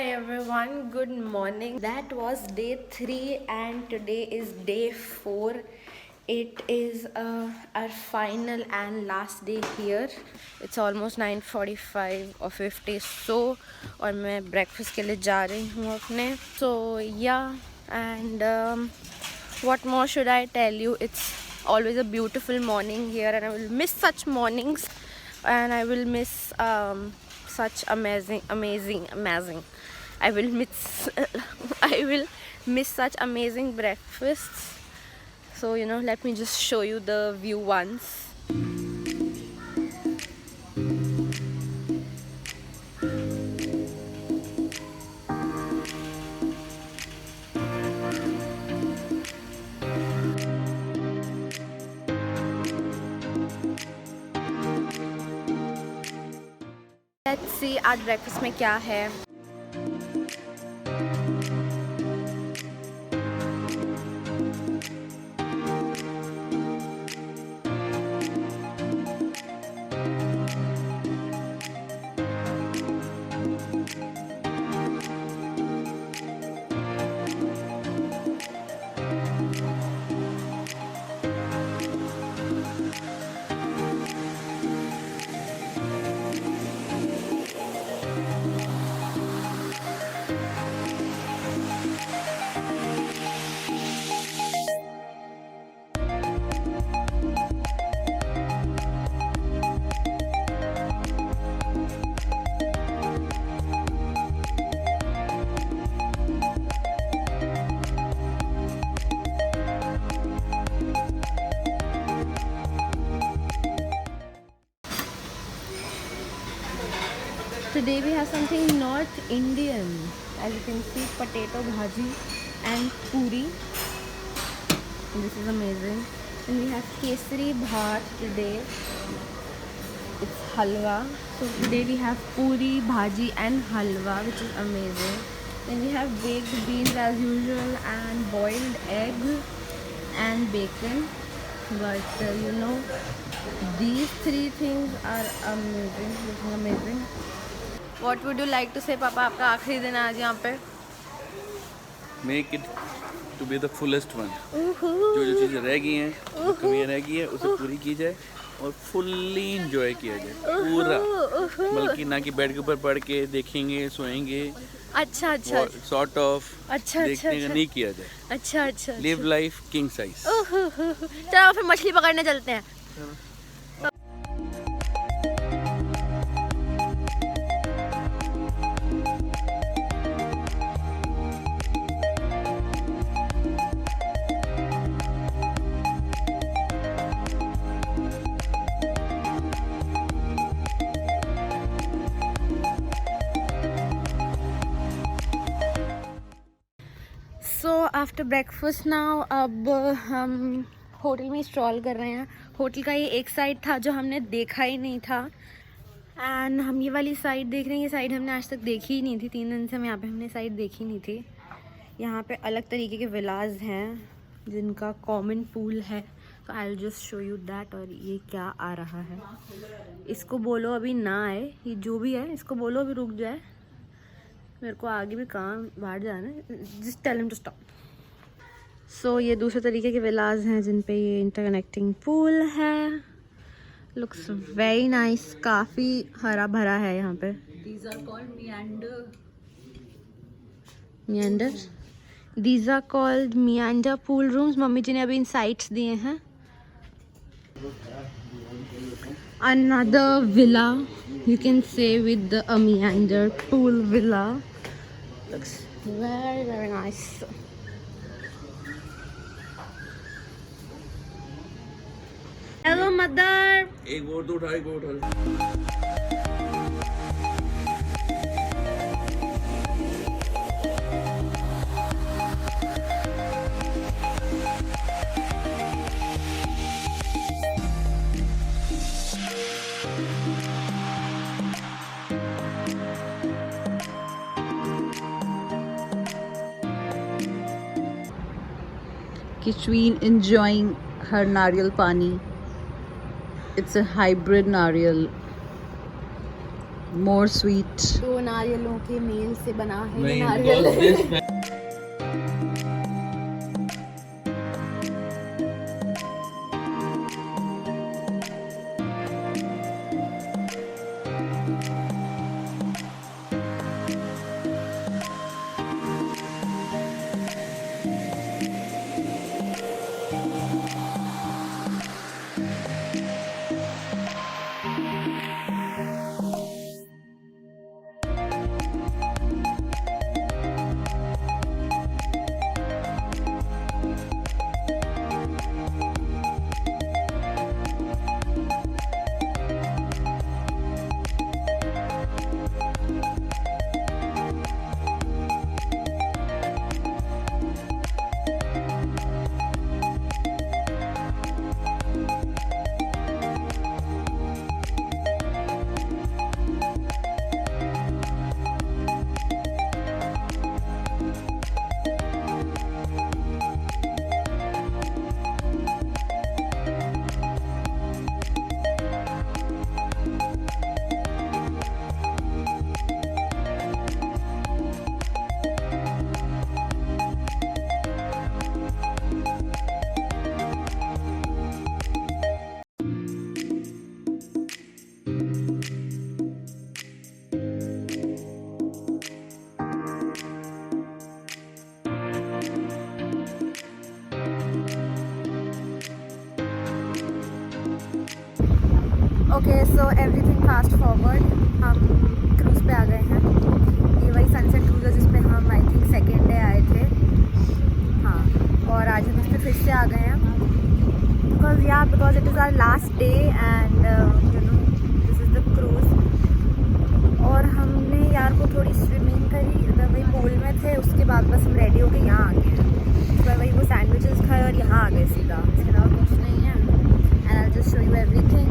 Hi everyone, good morning. That was day 3 and today is day 4. It is our final and last day here. It's almost 9:45 or 50 so और मैं breakfast के लिए जा रही हूँ अपने. So yeah, and what more should I tell you? It's always a beautiful morning here and I will miss such mornings and I will miss such amazing I will miss such amazing breakfasts. So let me just show you the view once. Let's see आज breakfast में क्या है. Today we have something North Indian. As you can see, potato bhaji and puri. This is amazing. And we have kesari bhat today. It's halwa. So today we have puri, bhaji and halwa, which is amazing. Then we have baked beans as usual and boiled egg and bacon. But these three things are amazing. Looking amazing. What would you like to say, पापा? आपका आखिरी दिन आज यहाँ पे. Make it to be the fullest one. जो चीज़ें रह गई हैं, जो कमियाँ रह गई है, उसे पूरी की जाए और फुल्ली इंजॉय किया जाए पूरा. बल्कि ना कि बेड के ऊपर पढ़ के देखेंगे, सोएंगे. अच्छा. सॉर्ट ऑफ देखने का नहीं किया जाए. अच्छा. Live life king size. चलो फिर मछली पकड़ने चलते हैं. सो आफ्टर ब्रेकफास्ट नाउ अब हम होटल में स्ट्रॉल कर रहे हैं. होटल का ये एक साइड था जो हमने देखा ही नहीं था एंड हम ये वाली साइड देख रहे हैं. ये साइड हमने आज तक देखी ही नहीं थी. 3 दिन से हम यहाँ पे हमने साइड देखी नहीं थी. यहाँ पे अलग तरीके के विलाज हैं जिनका कॉमन पूल है. तो I will just show you that. और ये क्या आ रहा है, इसको बोलो अभी ना आए. ये जो भी है इसको बोलो अभी रुक जाए. मेरे को आगे भी काम बाहर जाना है. Just tell him to stop. So ये दूसरे तरीके के विलाज हैं जिन पे ये इंटरकनेक्टिंग पूल है. Looks very nice. काफ़ी हरा भरा है यहाँ पे. These are called meander. These are called meander pool rooms. Mummy ji ने अभी इनसाइट्स दिए हैं. Another villa you can say with a meander pool villa. Looks very nice. Hello mother. एक बोर्ड तो उठा, एक बोर्ड उठा. Kishween enjoying her nariyal pani. It's a hybrid nariyal. more sweet. 2 नारियलों के मेल से बना है ये नहीं, नारियल। because this okay so everything fast forward, हम क्रूज़ पे आ गए हैं। ये वही सनसेट क्रूज़ है जिसपे हम आई थिंक सेकेंड डे आए थे। हाँ, और आज हम इस पर फिर से आ गए हैं because it is our last day and you know this is the cruise. और हमने यार को थोड़ी स्विमिंग करी, मतलब वही पूल में थे, उसके बाद बस हम रेडी होके यहाँ आ गए हैं। उसके बाद वही वो सैंडविचेस खाए और यहाँ आ गए सीधा, इसके अलावा कुछ नहीं है। And I just show you everything.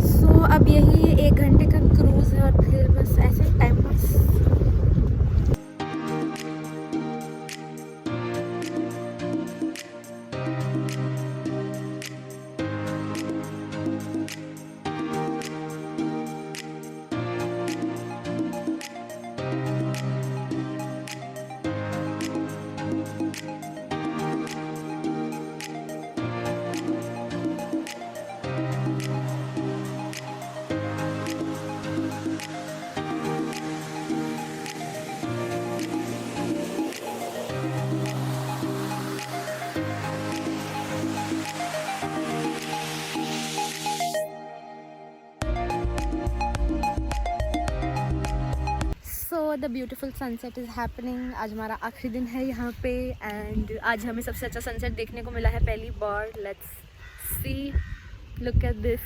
So अब यही 1 घंटे का क्रूज़ है और फिर बस ऐसे time pass. So the beautiful sunset is happening. आज हमारा आखिरी दिन है यहाँ पे एंड आज हमें सबसे अच्छा सनसेट देखने को मिला है पहली बार। Let's see, look at this.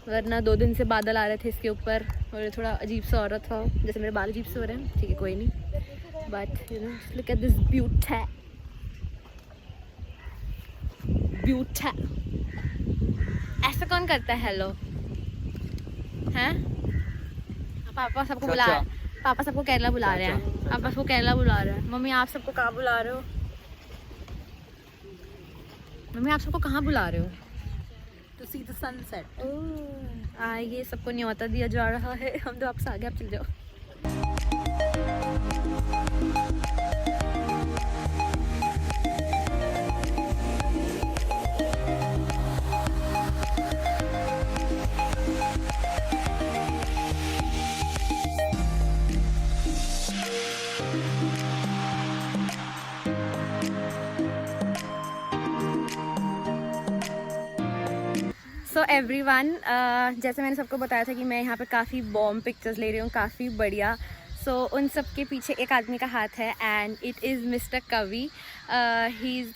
वरना 2 दिन से बादल आ रहे थे इसके ऊपर और ये थोड़ा अजीब सा हो रहा था, जैसे मेरे बाल अजीब से हो रहे हैं। ठीक है, कोई नहीं, but you know look at this beauty. ऐसा कौन करता है हेलो? हैं? पापा सबको बुला रहे हैं, पापा सबको केरला बुला रहे हैं, पापा सबको केरला बुला रहे हैं। मम्मी आप सबको कहाँ बुला रहे हो? मम्मी आप सबको कहाँ बुला रहे हो? To see the sunset. ये सबको न्योता दिया जा रहा है। हम तो आपसे आगे, आप चल जाओ। सो एवरीवन, जैसे मैंने सबको बताया था कि मैं यहाँ पे काफ़ी बॉम्ब पिक्चर्स ले रही हूँ, काफ़ी बढ़िया। सो उन सब के पीछे एक आदमी का हाथ है एंड इट इज़ मिस्टर कवि। He is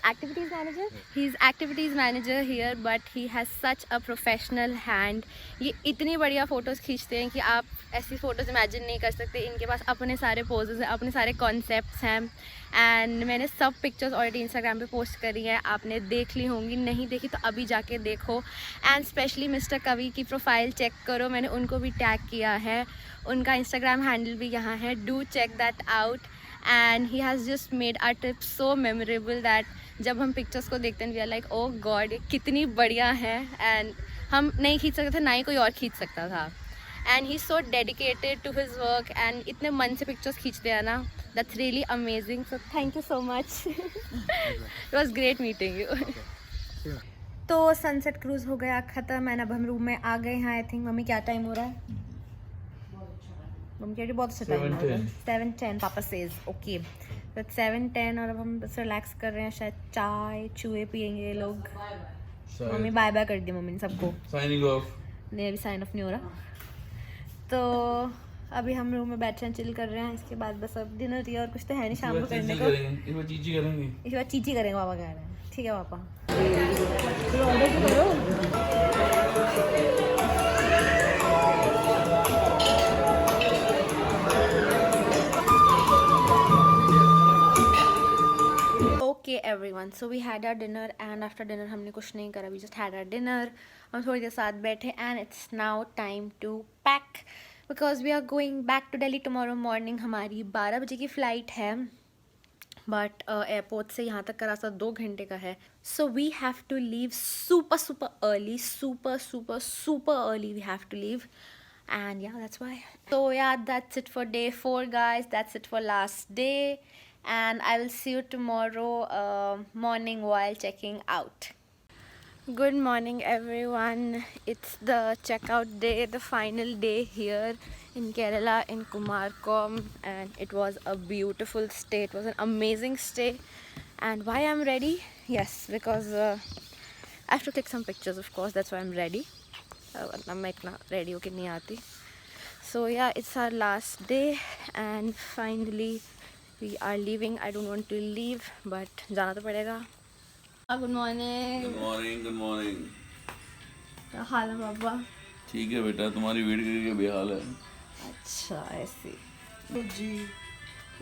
activities manager here, but he has such a professional hand. ये इतनी बढ़िया फ़ोटोज़ खींचते हैं कि आप ऐसी फ़ोटोज़ इमेजिन नहीं कर सकते। इनके पास अपने सारे पोजेज़ हैं, अपने सारे कॉन्सेप्ट्स हैं एंड मैंने सब पिक्चर्स ऑलरेडी इंस्टाग्राम पे पोस्ट करी है, आपने देख ली होंगी। नहीं देखी तो अभी जाके देखो। एंड स्पेशली मिस्टर कवि की प्रोफाइल चेक करो, मैंने उनको भी टैग किया है, उनका इंस्टाग्राम हैंडल भी यहाँ है, do check that out. And he has just made our trip so memorable that जब हम पिक्चर्स को देखते हैं we are like oh God, ये कितनी बढ़िया है। एंड हम नहीं खींच सकते थे, ना ही कोई और खींच सकता था। and he's so dedicated to his work and इतने मन से pictures खींचते हैं ना, that's really amazing. So thank you so much. It was great meeting you. तो सनसेट क्रूज हो गया ख़त्म एंड अब हम रूम में आ गए हैं. आई थिंक मम्मी क्या टाइम हो रहा है? मम्मी कह रही बहुत अच्छा टाइम हो रहा है. 7:10 पापा सेज ओके. तो 7:10 और अब हम बस रिलैक्स कर रहे हैं. शायद चाय चूहे पियेंगे ये लोग. मम्मी बाय बाय कर दी मम्मी ने सबको. Signing off. नहीं अभी साइन ऑफ नहीं हो रहा. तो अभी हम रूम में बैठे हैं चिल कर रहे हैं. इसके बाद बस अब डिनर दिया और कुछ तो है नहीं शाम को करने को. इस बार चीची करेंगे पापा कह रहे हैं. ठीक है पापा. तो ऑर्डर तो करो. Okay everyone, so we had our dinner and after dinner हमने कुछ नहीं करा. We just had our dinner. हम थोड़ी देर साथ बैठे and it's now time to pack because we are going back to Delhi tomorrow morning. हमारी 12 बजे की फ़्लाइट है बट एयरपोर्ट से यहाँ तक का रास्ता 2 घंटे का है. So we have to leave super early. Super early we have to leave. And yeah, that's why. So yeah, that's it for day 4 guys. That's it for last day. And I will see you tomorrow morning while checking out. Good morning everyone. It's the checkout day, the final day here in Kerala in Kumarkom, and it was a beautiful stay. It was an amazing stay. And why I'm ready? Yes, because I have to click some pictures, of course. That's why I'm ready. मैं इतना ready होके नहीं आती. So yeah, it's our last day and finally we are leaving. I don't want to leave but जाना तो पड़ेगा. Good morning. Good morning. क्या हाल है पापा? ठीक है बेटा, तुम्हारी वेट करके बेहाल है. अच्छा ऐसी जी.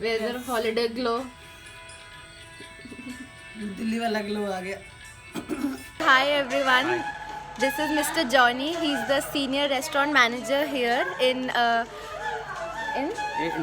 Weather holiday glow. दिल्ली वाला ग्लो आ गया. Hi everyone, this is mister Johnny. He is the senior restaurant manager here in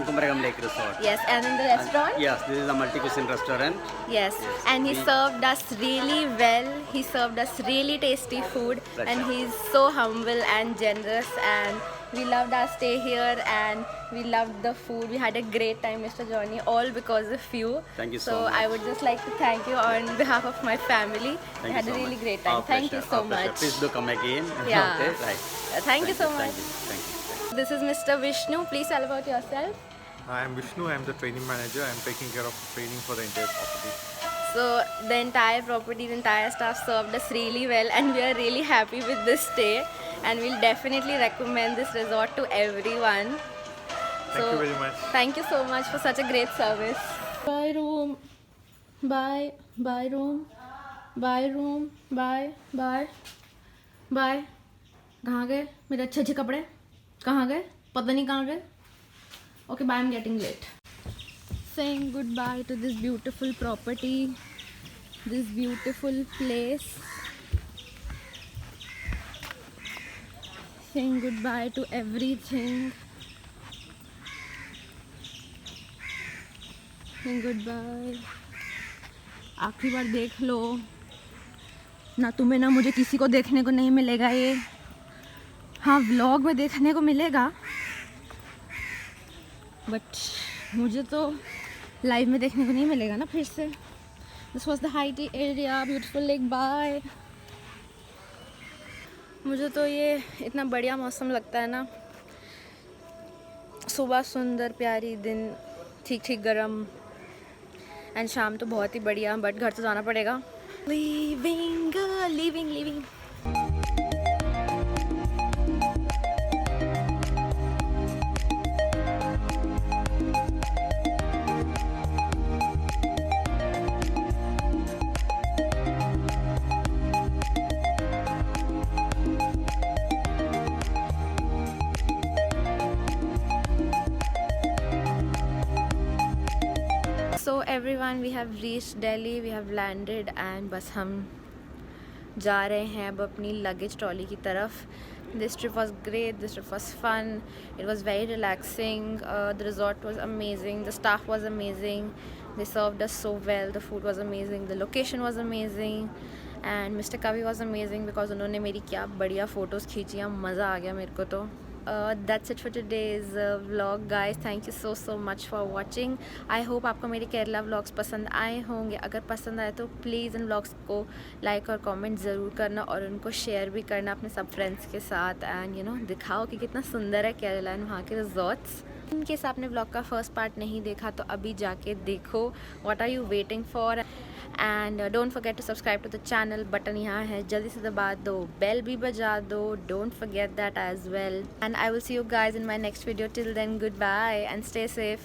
Kumaragam Lake Resort. Yes, and in the restaurant? Yes, this is a multi-cuisine restaurant. Yes, and he served us really well. He served us really tasty food. Right. And he's so humble and generous, and we loved our stay here and we loved the food. We had a great time, Mr. Johnny, all because of you. Thank you so much. I would just like to thank you on behalf of my family. We had a really great time. Thank you so much. Please do come again. Yeah. Okay, right. Thank you so much. Thank you. This is Mr. Vishnu. Please tell about yourself. I am Vishnu. I am the training manager. I am taking care of training for the entire property. So the entire property, the entire staff served us really well and we are really happy with this stay and we'll definitely recommend this resort to everyone. Thank you very much. Thank you so much for such a great service. Bye room. Bye. Bye room. Bye room. Bye. Bye. Bye. कहाँ गए मेरे अच्छे अच्छे कपड़े? कहाँ गए? पता नहीं कहाँ गए. Okay, bye. I'm getting late. Saying goodbye to this beautiful property, this beautiful place. Saying goodbye to everything. Saying goodbye. आखिरी बार देख लो. ना तुम्हें ना मुझे किसी को देखने को नहीं मिलेगा ये. हाँ व्लॉग में देखने को मिलेगा बट मुझे तो लाइव में देखने को नहीं मिलेगा ना फिर से. दिस वॉज द हाईटी एरिया, ब्यूटीफुल लेक. बाय. मुझे तो ये इतना बढ़िया मौसम लगता है ना. सुबह सुंदर प्यारी, दिन ठीक ठीक गरम एंड शाम तो बहुत ही बढ़िया. बट घर तो जाना पड़ेगा. Leaving leaving leaving. So everyone, we have reached Delhi, we have landed and बस हम जा रहे हैं अब अपनी लगेज ट्रॉली की तरफ. This trip was great, this trip was fun, it was very relaxing, the resort was amazing, the staff was amazing, they served us so well, the food was amazing, the location was amazing and Mr. Kavi was amazing because उन्होंने मेरी क्या बढ़िया photos खींची. मज़ा आ गया मेरे को तो. That's it for today's vlog guys. Thank you so much for watching. I hope आपको मेरे केरला व्लॉग्स पसंद आए होंगे. अगर पसंद आए तो प्लीज़ इन व्लॉग्स को लाइक और कमेंट ज़रूर करना और उनको शेयर भी करना अपने सब फ्रेंड्स के साथ. एंड यू नो दिखाओ कि कितना सुंदर है केरला एंड वहाँ के रिजॉर्ट्स. इन केस आपने व्लॉग का फर्स्ट पार्ट नहीं देखा तो अभी जाके देखो. What are you waiting for. And don't forget to subscribe to the channel. Button यहाँ है, जल्दी से दबा दो. बेल भी बजा दो. Don't forget that as well. And I will see you guys in my next video. Till then goodbye and stay safe.